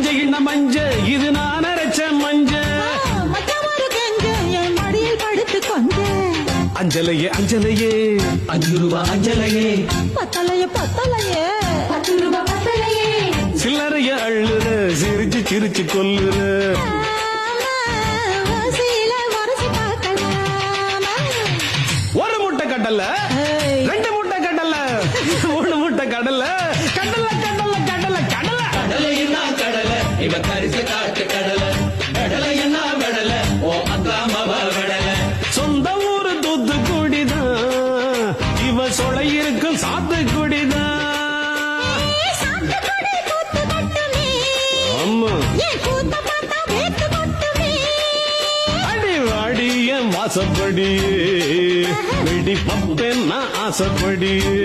மஞ்ச கிண்ண மஞ்ச இது நான் அரைச்ச மஞ்ச மச்சமாரு கெஞ்ச என் மடியில் படுத்து கொஞ்ச அஞ்சலையே அஞ்சலையே 5 ரூபா அஞ்சலையே பத்தலையே பத்தலையே 10 ரூபாய் பத்தலையே சில்லறைய அள்ளுற சிரிச்சு சிரிச்சு கொல்லுற சீல வரசி பார்க்கலாம் ஒரு முட்டை கடல 2 முட்டை கடல 3 முட்டை கடல கடல கடல கடல கடல கடலை என்ன கடலை இவ கரிச காட்டு கடலை கடலை என்ன கடலை ஓ அக்கா மவ கடலை சொந்த ஊரு தூத்துக்குடிதான் இவ சொலை இருக்கும் சாத்துக்குடிதான் சாப்பிட்டு கூத்து கட்டுமே ஆமா ஏன் கூத்த பார்த்தா வேத்து கொட்டுமே அடி வாடிய வாசப்படியே வெடி பப்பேன் நான் ஆசைப்படியே